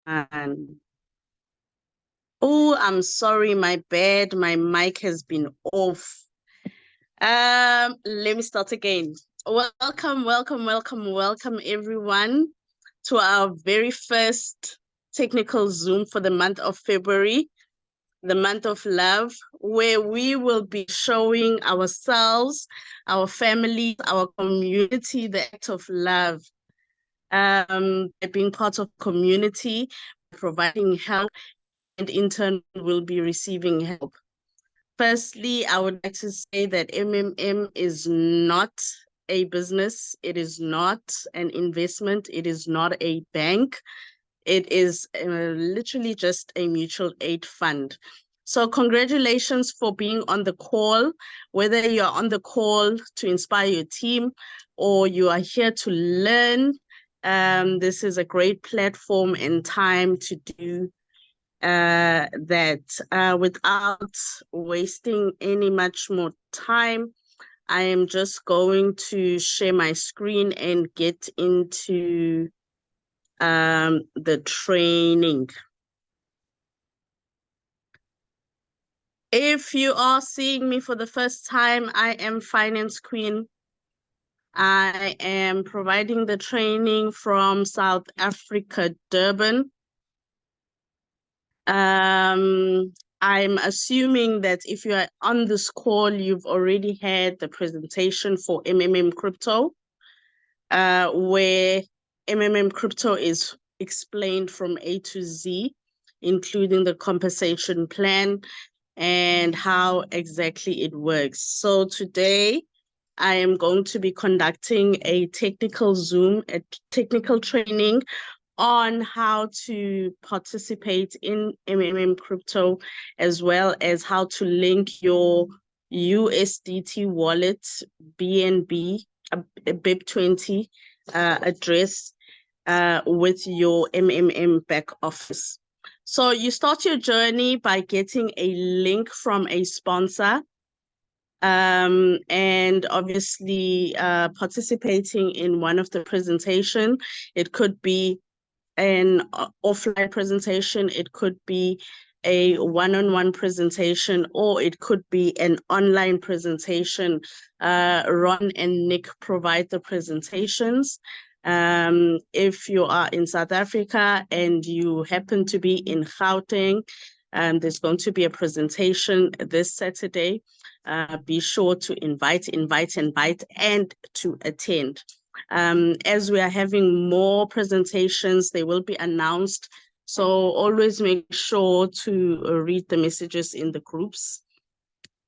And oh, I'm sorry, my bad. My mic has been off. Let me start again. Welcome everyone to our very first technical Zoom for the month of February, the month of love, where we will be showing ourselves, our families, our community, the act of love. Being part of community, providing help, and in turn will be receiving help. Firstly, I would like to say that MMM is not a business. It is not an investment. It is not a bank. It is literally just a mutual aid fund. So congratulations for being on the call, whether you're on the call to inspire your team or you are here to learn. This is a great platform and time to do that. Without wasting any much more time, I am just going to share my screen and get into the training. If you are seeing me for the first time, I am FinanceQueen. I am providing the training from South Africa, Durban. I'm assuming that if you are on this call, you've already had the presentation for MMMkrypto, where MMMkrypto is explained from A to Z, including the compensation plan and how exactly it works. So today, I am going to be conducting a technical Zoom, a technical training on how to participate in MMMkrypto, as well as how to link your USDT wallet, BNB, BIP20 address with your MMM back office. So you start your journey by getting a link from a sponsor, and obviously participating in one of the presentation. It could be an offline presentation, it could be a one-on-one presentation, or it could be an online presentation. Ron and Nick provide the presentations. If you are in South Africa and you happen to be in Gauteng, there's going to be a presentation this Saturday. Be sure to invite, and to attend. As we are having more presentations, they will be announced. So always make sure to read the messages in the groups.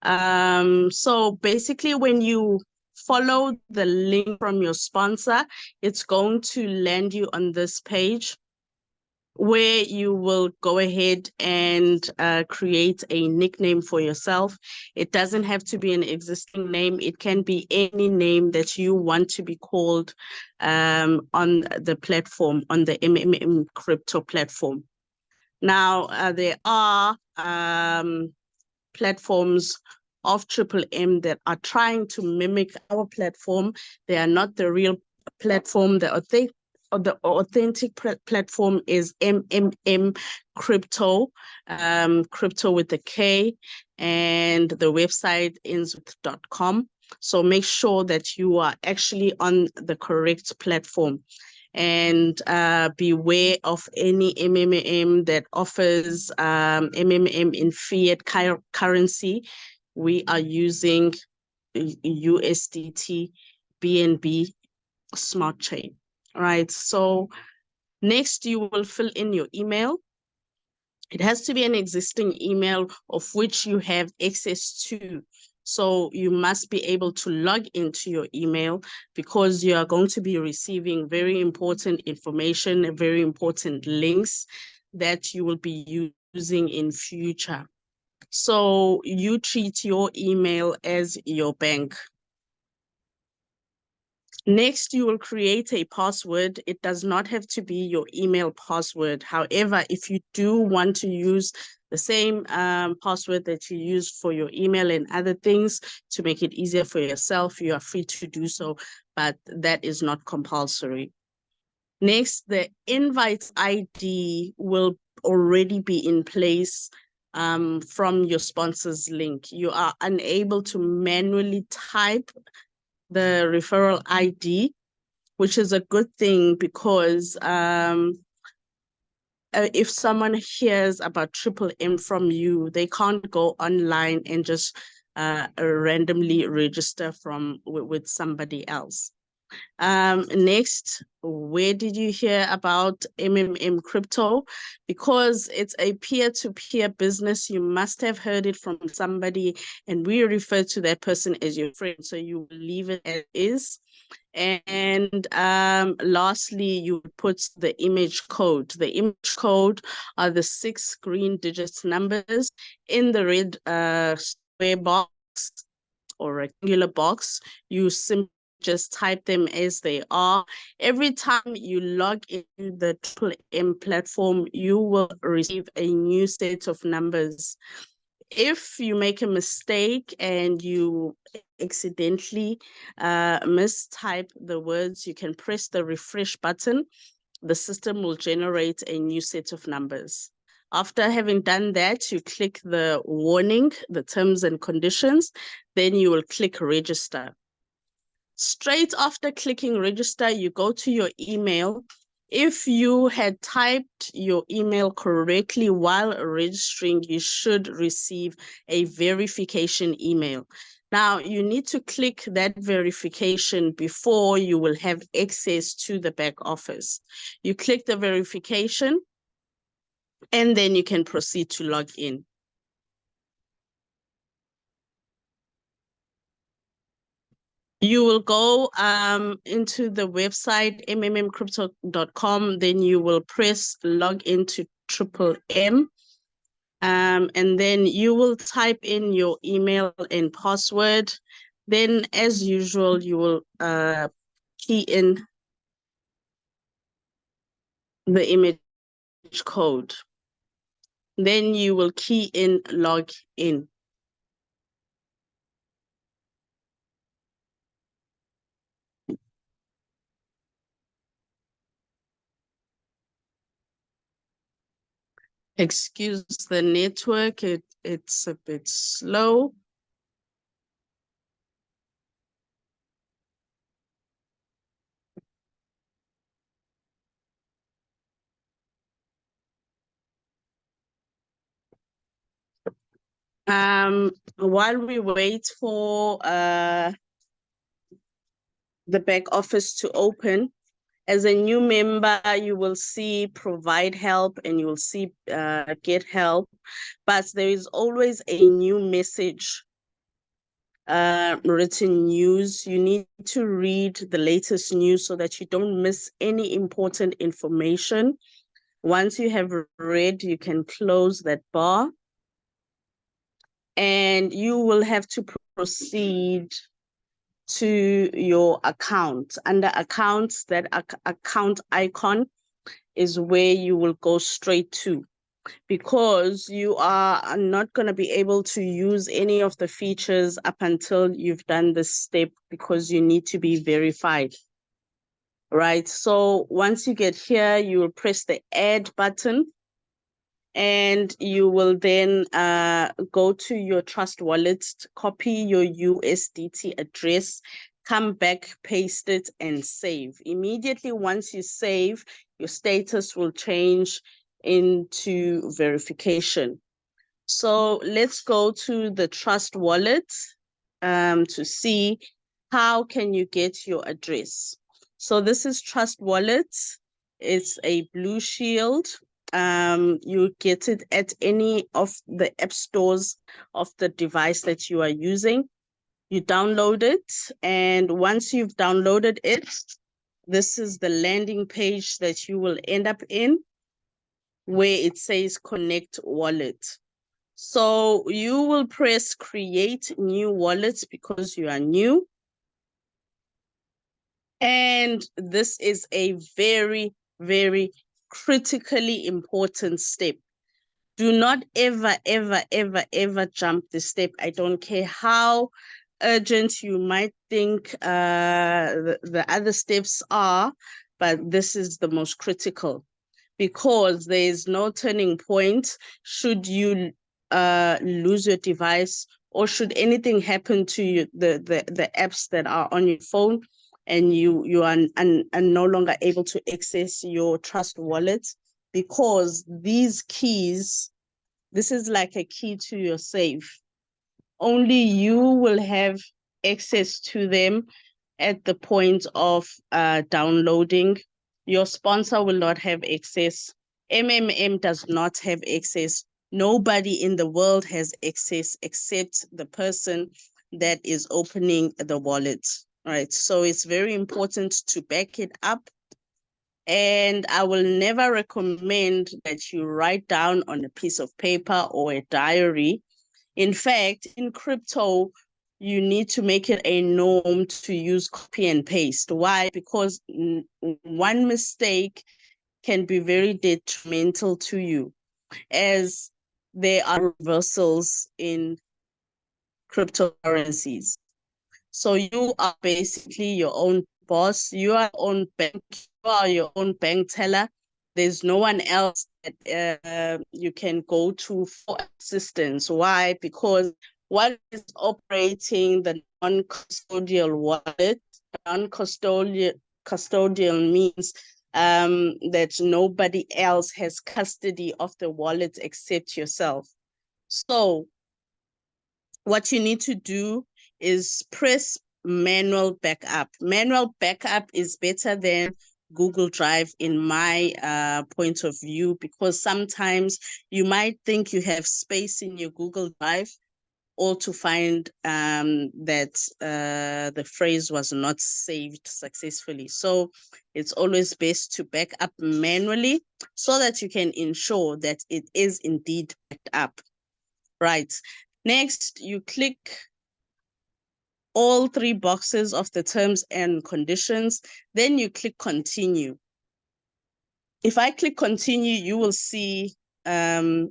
So basically, when you follow the link from your sponsor, it's going to land you on this page where you will go ahead and create a nickname for yourself. It doesn't have to be an existing name. It can be any name that you want to be called on the platform, on the MMMkrypto platform. Now, there are platforms of Triple M that are trying to mimic our platform. They are not the real platform. The authentic platform is mmmkrypto, crypto with a K, and the website ends with .com. So make sure that you are actually on the correct platform, and beware of any MMM that offers MMM in fiat currency. We are using USDT BNB Smart Chain. Right, so next you will fill in your email. It has to be an existing email of which you have access to. So you must be able to log into your email, because you are going to be receiving very important information, very important links that you will be using in future. So you treat your email as your bank. Next, you will create a password. It does not have to be your email password. However, if you do want to use the same password that you use for your email and other things to make it easier for yourself, you are free to do so, but that is not compulsory. Next, the invite ID will already be in place from your sponsor's link. You are unable to manually type the referral ID, which is a good thing because if someone hears about Triple M from you, they can't go online and just randomly register with somebody else. Next, where did you hear about mmmkrypto? Because it's a peer-to-peer business, you must have heard it from somebody, and we refer to that person as your friend. So you leave it as is. And lastly, you put the image code. The image code are the 6 green digits numbers in the red square box or rectangular box. You simply just type them as they are. Every time you log in the Triple M platform, you will receive a new set of numbers. If you make a mistake and you accidentally mistype the words, you can press the refresh button. The system will generate a new set of numbers. After having done that, you click the warning, the terms and conditions, then you will click register. Straight after clicking register, you go to your email. If you had typed your email correctly while registering, you should receive a verification email. Now, you need to click that verification before you will have access to the back office. You click the verification, and then you can proceed to log in. You will go into the website mmmkrypto.com, then you will press log into Triple M, and then you will type in your email and password. Then, as usual, you will key in the image code. Then you will key in log in. Excuse the network, it's a bit slow. While we wait for the back office to open, as a new member, you will see provide help and you will see get help, but there is always a new message, written news. You need to read the latest news so that you don't miss any important information. Once you have read, you can close that bar and you will have to proceed to your account. Under accounts, that account icon is where you will go straight to, because you are not going to be able to use any of the features up until you've done this step, because you need to be verified. Right. So once you get here, you will press the add button and you will then go to your Trust Wallet, copy your USDT address, come back, paste it, and save. Immediately once you save, your status will change into verification. So let's go to the Trust Wallet to see how can you get your address. So this is Trust Wallet. It's a Blue Shield. You get it at any of the app stores of the device that you are using. You download it, and once you've downloaded it, this is the landing page that you will end up in, where it says connect wallet. So you will press create new wallet because you are new. And this is a very, very critically important step. Do not ever, ever, ever, ever jump this step. I don't care how urgent you might think the other steps are. but this is the most critical, because there is no turning point should you lose your device, or should anything happen to you, the apps that are on your phone, and you are no longer able to access your Trust Wallet, because these keys, this is like a key to your safe. Only you will have access to them at the point of downloading. Your sponsor will not have access. MMM does not have access. Nobody in the world has access except the person that is opening the wallet, right? So it's very important to back it up. And I will never recommend that you write down on a piece of paper or a diary. In fact, in crypto, you need to make it a norm to use copy and paste. Why? Because one mistake can be very detrimental to you, as there are reversals in cryptocurrencies. So you are basically your own boss. You are your own bank. You are your own bank teller. There's no one else that you can go to for assistance. Why? Because what is operating the non-custodial wallet? Non-custodial means that nobody else has custody of the wallet except yourself. So what you need to do is press manual backup. Manual backup is better than Google Drive in my point of view, because sometimes you might think you have space in your Google Drive, or to find that the phrase was not saved successfully. So it's always best to back up manually so that you can ensure that it is indeed backed up. Right. Next, you click all three boxes of the terms and conditions. Then you click continue. If I click continue, you will see a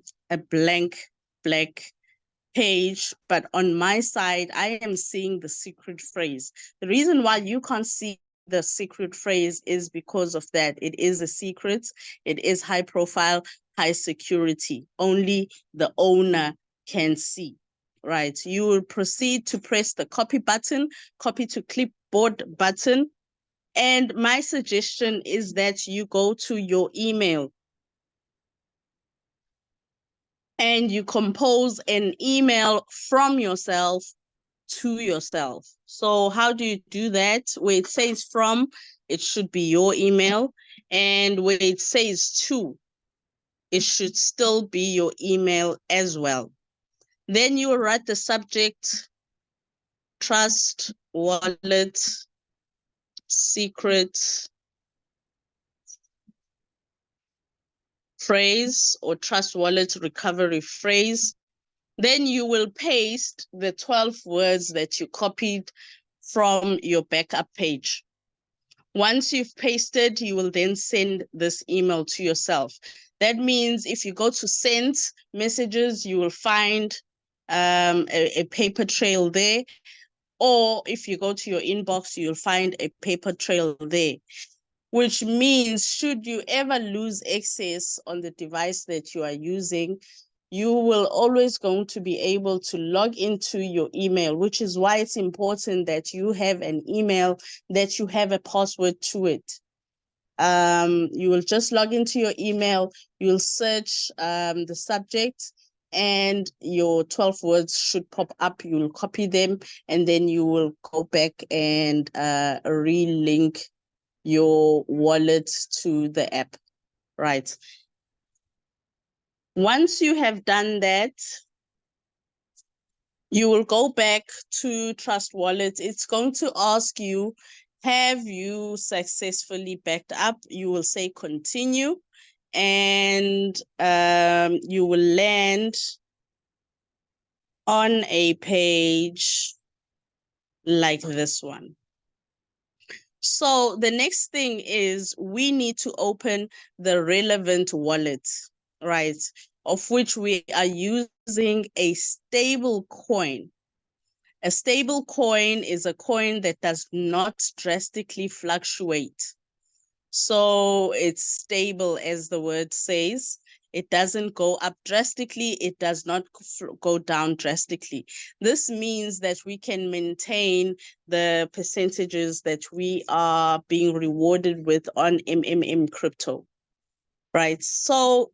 blank black page, but on my side, I am seeing the secret phrase. The reason why you can't see the secret phrase is because of that. It is a secret. It is high profile, high security. Only the owner can see, right? You will proceed to press the copy button, copy to clipboard button. And my suggestion is that you go to your email and you compose an email from yourself to yourself. So how do you do that? Where it says from, it should be your email. And where it says to, it should still be your email as well. Then you will write the subject, Trust Wallet Secret Phrase, or Trust Wallet Recovery Phrase. Then you will paste the 12 words that you copied from your backup page. Once you've pasted, you will then send this email to yourself. That means if you go to send messages, you will find a paper trail there. Or if you go to your inbox, you'll find a paper trail there. Which means should you ever lose access on the device that you are using, you will always going to be able to log into your email, which is why it's important that you have an email that you have a password to it. You will just log into your email, you'll search the subject, and your 12 words should pop up. You'll copy them, and then you will go back and relink your wallet to the app, right? Once you have done that, you will go back to Trust Wallet. It's going to ask you, have you successfully backed up? You will say continue, and you will land on a page like this one. So the next thing is we need to open the relevant wallet, right? Of which we are using a stable coin. A stable coin is a coin that does not drastically fluctuate. So it's stable, as the word says. It doesn't go up drastically. It does not go down drastically. This means that we can maintain the percentages that we are being rewarded with on mmmkrypto, right? So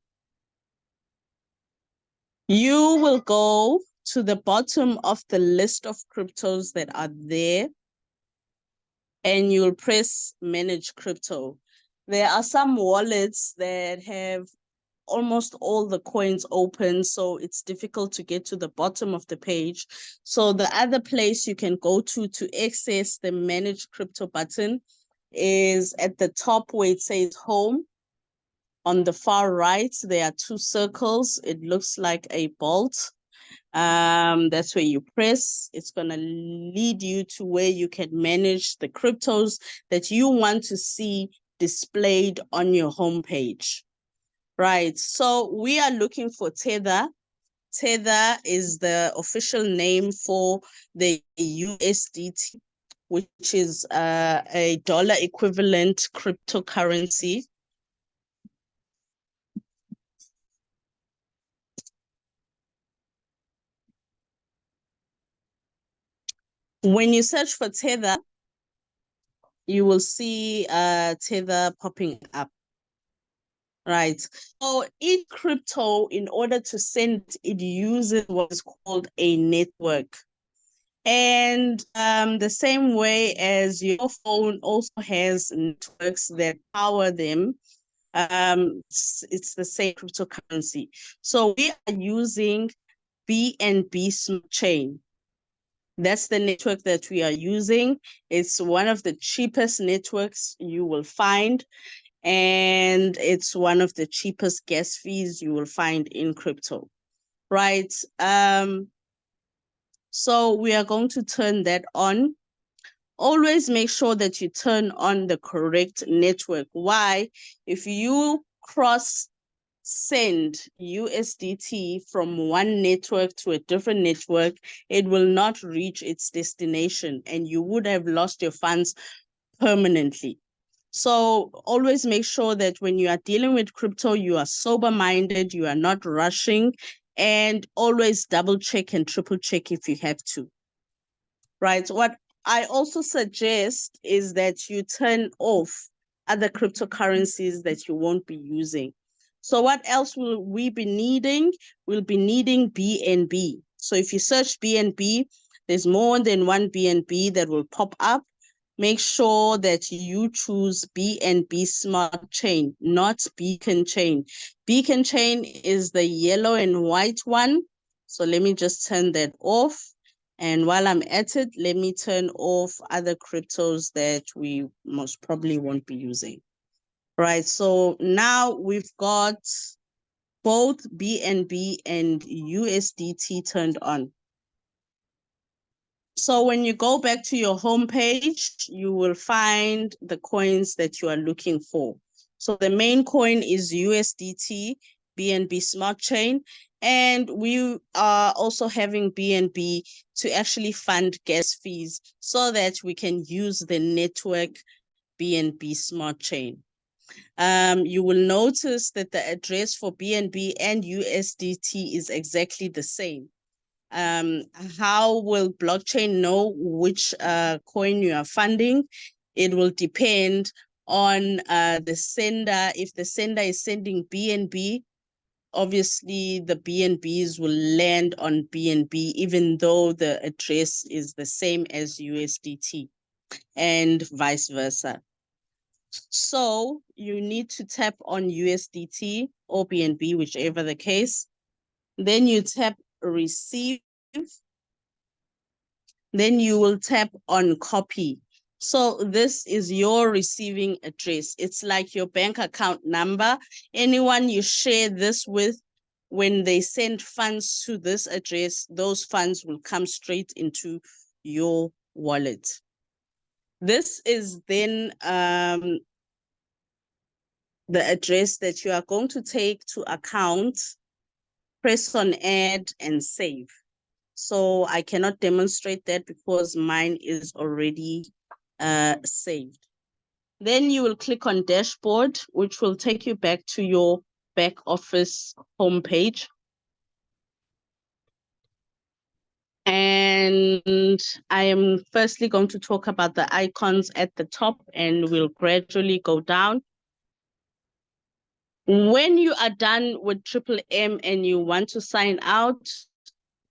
you will go to the bottom of the list of cryptos that are there, and you'll press manage crypto. There are some wallets that have almost all the coins open, so it's difficult to get to the bottom of the page. So the other place you can go to access the manage crypto button is at the top where it says home. On the far right, there are two circles. It looks like a bolt. That's where you press. It's going to lead you to where you can manage the cryptos that you want to see displayed on your homepage. Right. So we are looking for Tether. Tether is the official name for the USDT, which is a dollar equivalent cryptocurrency. When you search for Tether, you will see Tether popping up. Right. So in crypto, in order to send, it uses what is called a network. And the same way as your phone also has networks that power them, it's the same cryptocurrency. So we are using BNB Smart Chain. That's the network that we are using. It's one of the cheapest networks you will find, and it's one of the cheapest gas fees you will find in crypto, right? So we are going to turn that on. Always make sure that you turn on the correct network. Why? If you cross send USDT from one network to a different network, it will not reach its destination and you would have lost your funds permanently. So always make sure that when you are dealing with crypto, you are sober-minded, you are not rushing, and always double check and triple check if you have to. Right. What I also suggest is that you turn off other cryptocurrencies that you won't be using. So what else will we be needing? We'll be needing BNB. So if you search BNB, there's more than one BNB that will pop up. Make sure that you choose BNB Smart Chain, not Beacon Chain. Beacon Chain is the yellow and white one. So let me just turn that off. And while I'm at it, let me turn off other cryptos that we most probably won't be using. Right, so now we've got both BNB and USDT turned on. So when you go back to your homepage, you will find the coins that you are looking for. So the main coin is USDT, BNB Smart Chain, and we are also having BNB to actually fund gas fees so that we can use the network BNB Smart Chain. You will notice that the address for BNB and USDT is exactly the same. How will blockchain know which coin you are funding? It will depend on the sender. If the sender is sending BNB, obviously the BNBs will land on BNB, even though the address is the same as USDT, and vice versa. So you need to tap on USDT or BNB, whichever the case. Then you tap receive. Then you will tap on copy. So this is your receiving address. It's like your bank account number. Anyone you share this with, when they send funds to this address, those funds will come straight into your wallet. This is then the address that you are going to take to account, press on add and save. So I cannot demonstrate that because mine is already saved. Then you will click on dashboard, which will take you back to your back office homepage. And I am firstly going to talk about the icons at the top, and we'll gradually go down. When you are done with Triple M and you want to sign out,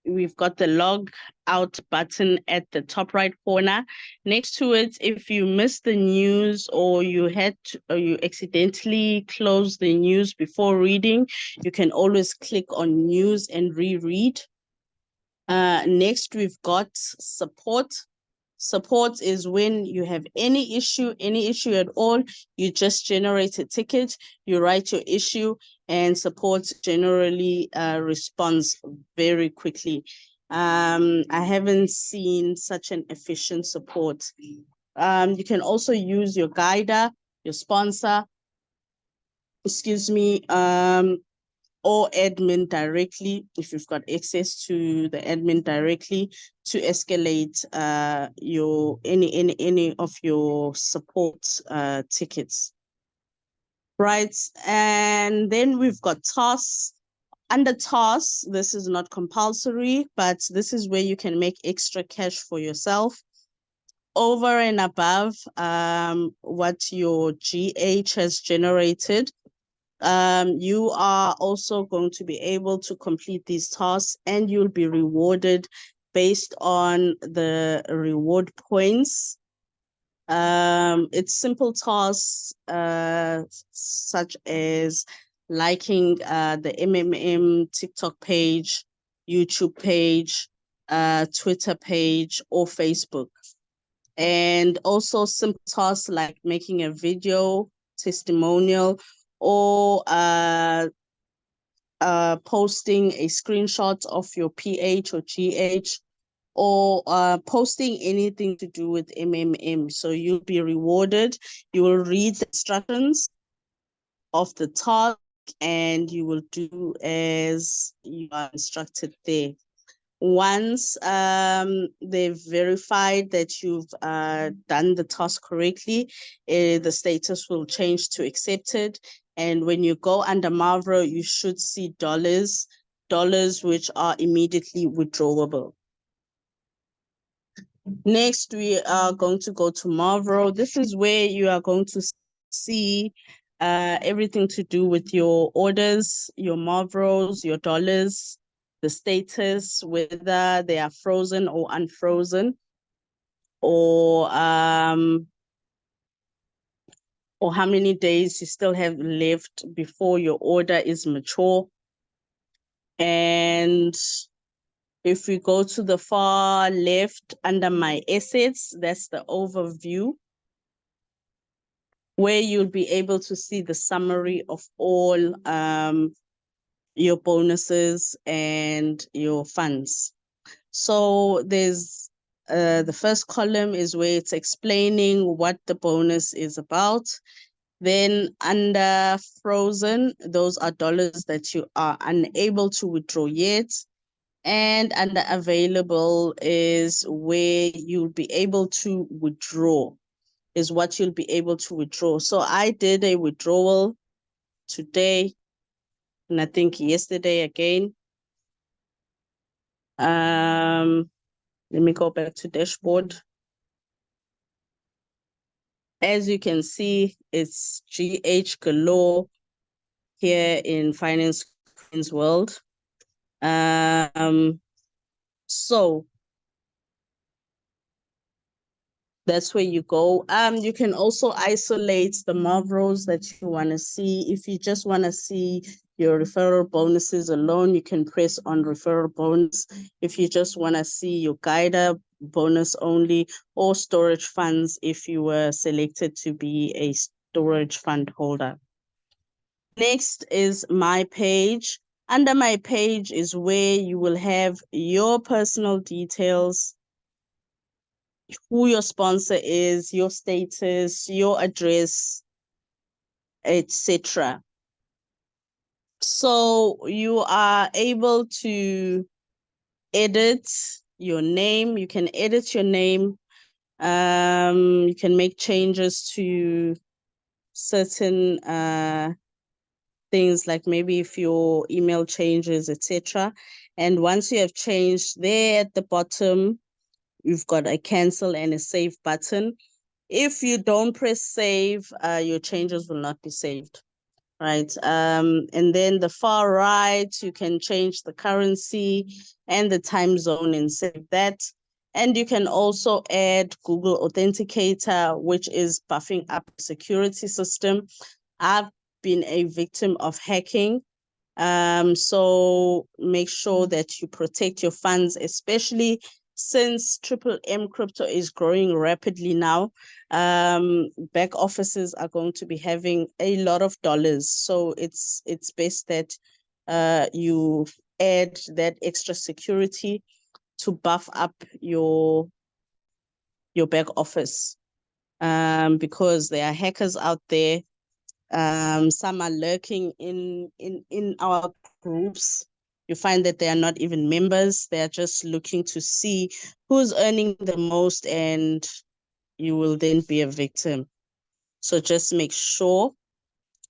we've got the log out button at the top right corner. Next to it, if you missed the news or you accidentally closed the news before reading, you can always click on news and reread. Next, we've got support. Support is when you have any issue at all, you just generate a ticket, you write your issue, and support generally responds very quickly. I haven't seen such an efficient support. You can also use your guider, your sponsor, or admin directly, if you've got access to the admin directly, to escalate your any of your support tickets. Right, and then we've got tasks. Under tasks, this is not compulsory, but this is where you can make extra cash for yourself over and above what your GH has generated. You are also going to be able to complete these tasks, and you'll be rewarded based on the reward points. It's simple tasks such as liking the MMM TikTok page, YouTube page, Twitter page, or Facebook. And also simple tasks like making a video testimonial, or posting a screenshot of your PH or GH, or posting anything to do with MMM. So you'll be rewarded. You will read the instructions of the task and you will do as you are instructed there. Once they've verified that you've done the task correctly, the status will change to accepted. And when you go under Mavro, you should see dollars which are immediately withdrawable. Next, we are going to go to Mavro. This is where you are going to see everything to do with your orders, your Mavros, your dollars, the status, whether they are frozen or unfrozen, or how many days you still have left before your order is mature. And if we go to the far left under my assets, that's the overview, where you'll be able to see the summary of all your bonuses and your funds. So there's the first column is where it's explaining what the bonus is about. Then under frozen, those are dollars that you are unable to withdraw yet. And under available is where you'll be able to withdraw, is what you'll be able to withdraw. So I did a withdrawal today, and I think yesterday again. Let me go back to dashboard. As you can see, it's GH galore here in FinanceQueen's world. So that's where you go. You can also isolate the Mavros that you want to see. If you just want to see your referral bonuses alone, you can press on referral bonus. If you just want to see your guider bonus only, or storage funds if you were selected to be a storage fund holder. Next is my page. Under my page is where you will have your personal details, who your sponsor is, your status, your address, etc. So you are able to edit your name. You can edit your name. You can make changes to certain things, like maybe if your email changes, etc. And once you have changed, there at the bottom, you've got a cancel and a save button. If you don't press save, your changes will not be saved, right? And then the far right, you can change the currency and the time zone and save that. And you can also add Google Authenticator, which is buffing up the security system. I've been a victim of hacking. So make sure that you protect your funds, especially since mmmkrypto is growing rapidly now. Back offices are going to be having a lot of dollars. So it's best that you add that extra security to buff up your back office. Because there are hackers out there. Some are lurking in our groups. You find that they are not even members. They are just looking to see who's earning the most, and you will then be a victim. So just make sure.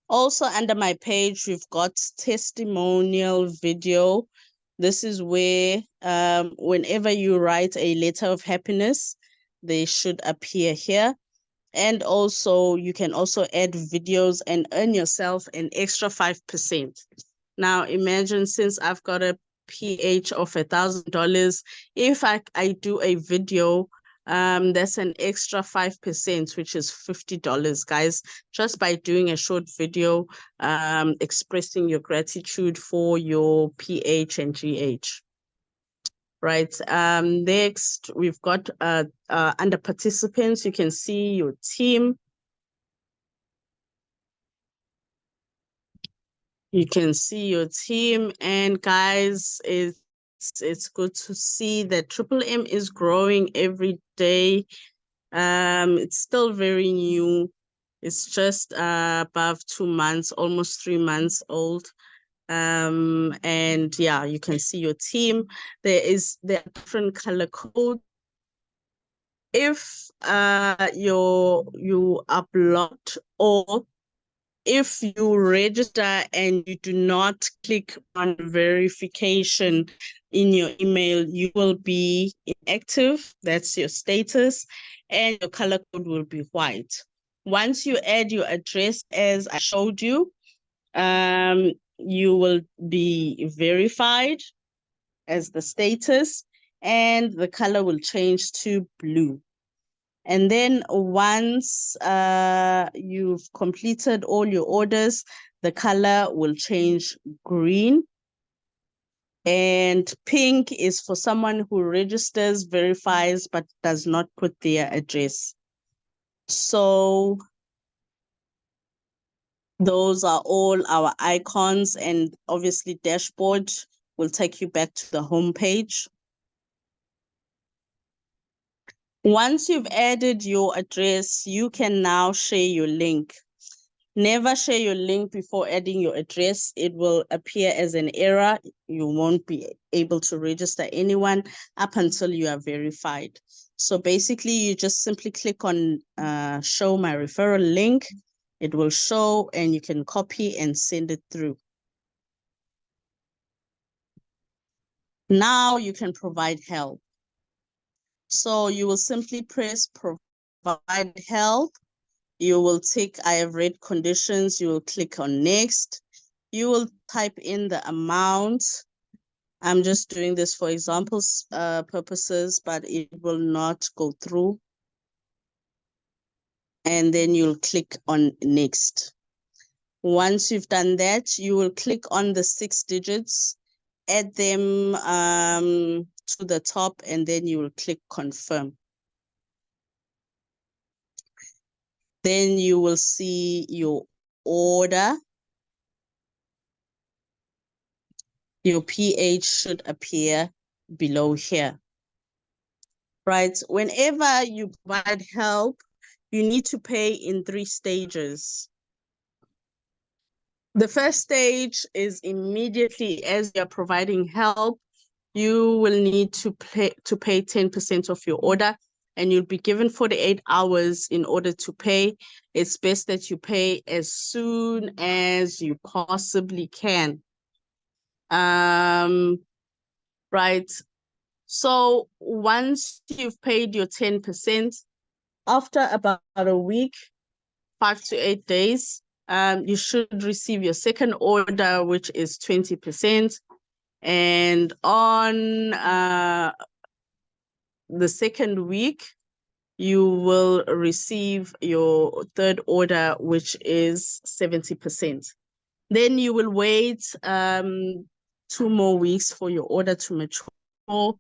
Also under my page, we've got testimonial video. This is where whenever you write a letter of happiness, they should appear here. And also, you can also add videos and earn yourself an extra 5%. Now, imagine, since I've got a PH of $1,000, if I do a video, that's an extra 5%, which is $50, guys, just by doing a short video, expressing your gratitude for your PH and GH. Right. Next, we've got under participants, you can see your team. You can see your team, and guys, it's good to see that M is growing every day. It's still very new. It's just above 2 months, almost 3 months old. And yeah, you can see your team. There are different color codes. If you are blocked, or if you register and you do not click on verification in your email, you will be inactive. That's your status, and your color code will be white. Once you add your address, as I showed you, you will be verified as the status, and the color will change to blue. And then once you've completed all your orders, the color will change green. And pink is for someone who registers, verifies, but does not put their address. So those are all our icons, and obviously dashboard will take you back to the home page. Once you've added your address, you can now share your link. Never share your link before adding your address. It will appear as an error. You won't be able to register anyone up until you are verified. So basically, you just simply click on show my referral link. It will show, and you can copy and send it through. Now you can provide help. So you will simply press provide help. You will tick I have read conditions. You will click on next. You will type in the amount. I'm just doing this for examples purposes, but it will not go through. And then you'll click on next. Once you've done that, you will click on the 6 digits, add them to the top, and then you will click confirm. Then you will see your order. Your PH should appear below here. Right? Whenever you provide help, you need to pay in 3 stages. The first stage is immediately as you're providing help, you will need to pay 10% of your order. and you'll be given 48 hours in order to pay. It's best that you pay as soon as you possibly can. Right. So once you've paid your 10%, after about a week, 5 to 8 days, you should receive your second order, which is 20%. And on the second week, you will receive your third order, which is 70%. Then you will wait 2 more weeks for your order to mature,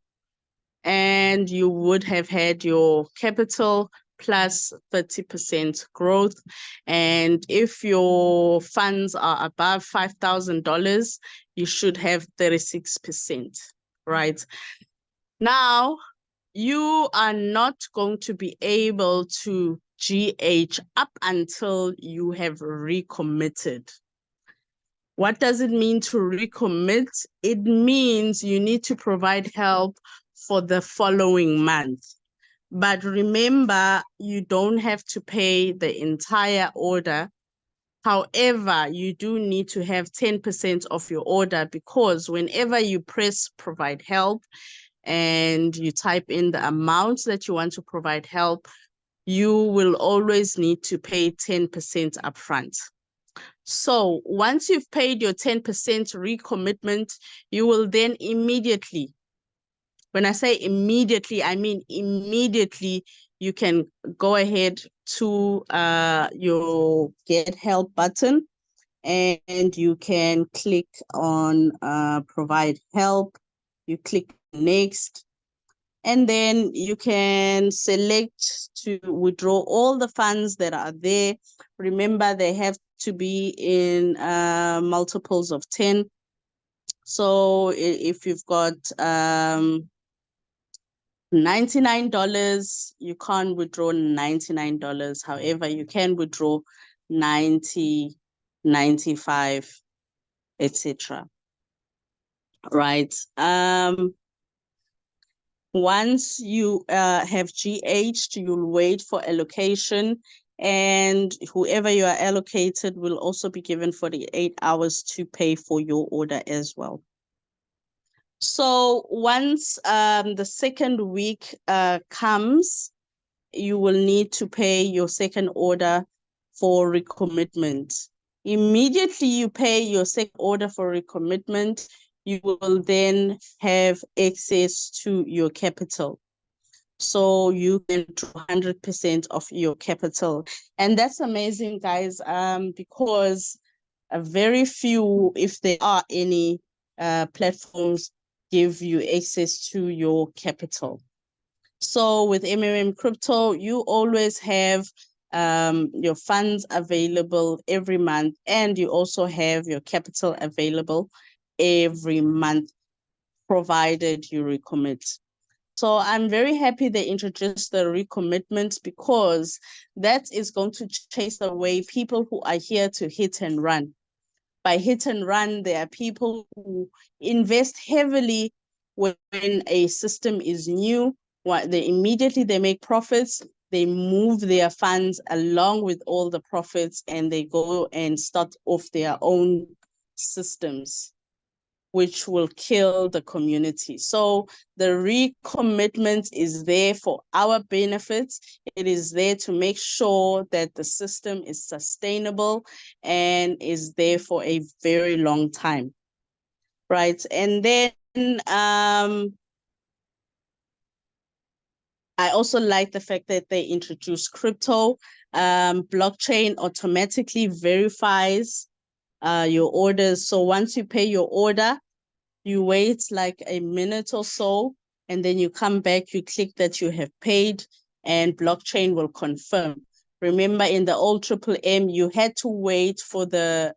and you would have had your capital plus 30% growth. And if your funds are above $5,000, you should have 36%, right? Now, you are not going to be able to GH up until you have recommitted. What does it mean to recommit? It means you need to provide help for the following month. But remember, you don't have to pay the entire order. However, you do need to have 10% of your order, because whenever you press provide help and you type in the amount that you want to provide help, you will always need to pay 10% upfront. So once you've paid your 10% recommitment, you will then immediately, when I say immediately, I mean immediately, you can go ahead to your get help button, and you can click on provide help. You click next, and then you can select to withdraw all the funds that are there. Remember, they have to be in multiples of 10. So if you've got $99, you can't withdraw $99. However, you can withdraw 90, 95, etc. Right. Once you have GH'd, you'll wait for allocation, and whoever you are allocated will also be given 48 hours to pay for your order as well. So once the second week comes, you will need to pay your second order for recommitment. Immediately you pay your second order for recommitment, you will then have access to your capital. So you can draw 100% of your capital. And that's amazing, guys, because very few, if there are any, platforms give you access to your capital. So with Crypto, you always have your funds available every month, and you also have your capital available every month, provided you recommit. So I'm very happy they introduced the recommitment, because that is going to chase away people who are here to hit and run. By hit and run, there are people who invest heavily when a system is new. They immediately make profits, they move their funds along with all the profits, and they go and start off their own systems, which will kill the community. So the recommitment is there for our benefits. It is there to make sure that the system is sustainable and is there for a very long time, right? And then I also like the fact that they introduced crypto. Blockchain automatically verifies your orders. So once you pay your order, you wait like a minute or so, and then you come back, you click that you have paid, and blockchain will confirm. Remember, in the old M, you had to wait for the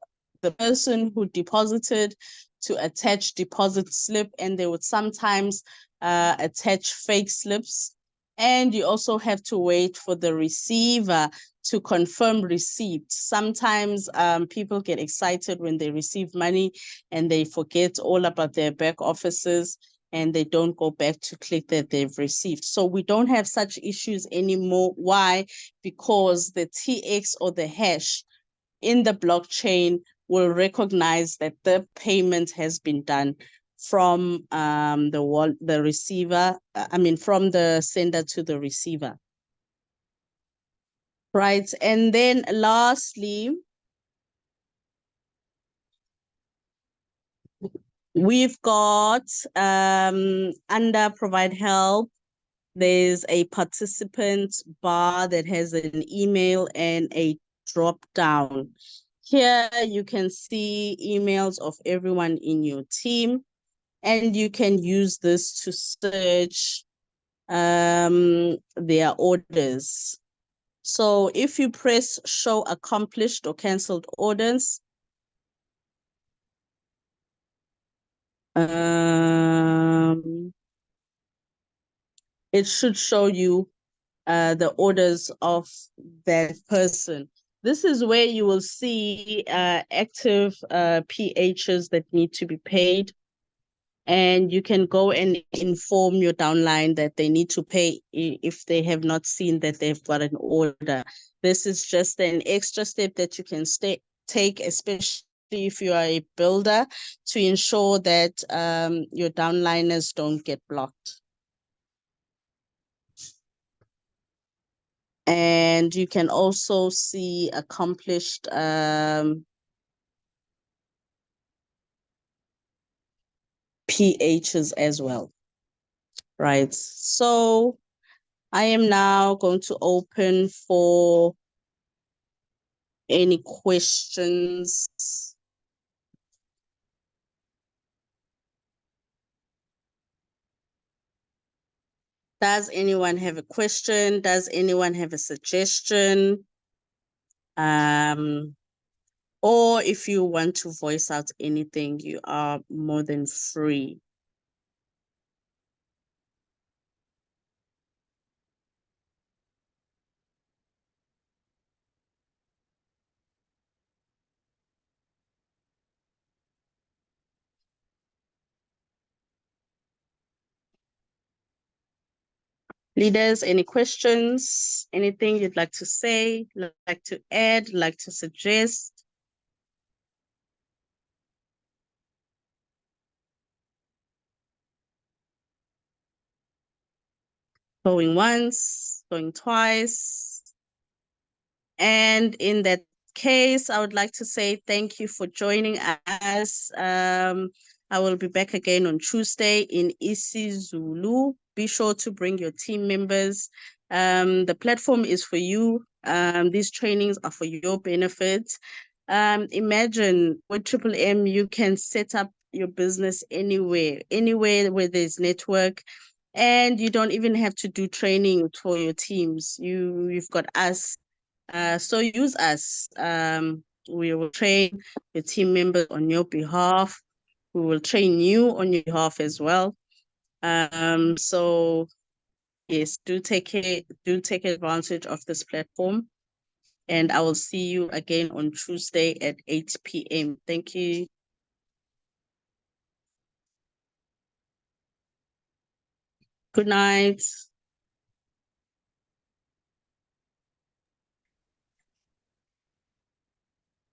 person who deposited to attach deposit slip, and they would sometimes attach fake slips. And you also have to wait for the receiver to confirm receipt. Sometimes people get excited when they receive money and they forget all about their back offices, and they don't go back to click that they've received. So we don't have such issues anymore. Why? Because the TX or the hash in the blockchain will recognize that the payment has been done from the receiver, from the sender to the receiver. Right. And then lastly, we've got under provide help, there's a participant bar that has an email and a drop down. Here you can see emails of everyone in your team, and you can use this to search their orders. So if you press show accomplished or canceled orders, it should show you the orders of that person. This is where you will see active PHs that need to be paid. And you can go and inform your downline that they need to pay if they have not seen that they've got an order. This is just an extra step that you can take, especially if you are a builder, to ensure that your downliners don't get blocked. And you can also see accomplished PHs as well. Right. So I am now going to open for any questions. Does anyone have a question? Does anyone have a suggestion? Or if you want to voice out anything, you are more than free. Leaders, any questions? Anything you'd like to say, like to add, like to suggest? Going once, going twice. And in that case, I would like to say thank you for joining us. I will be back again on Tuesday in isiZulu. Be sure to bring your team members. The platform is for you. These trainings are for your benefit. Imagine with Triple M, you can set up your business anywhere where there's network, and you don't even have to do training for your teams. You've got us. So use us. We will train your team members on your behalf. We will train you on your behalf as well. So yes, do take advantage of this platform. And I will see you again on Tuesday at 8 p.m. Thank you. Good night.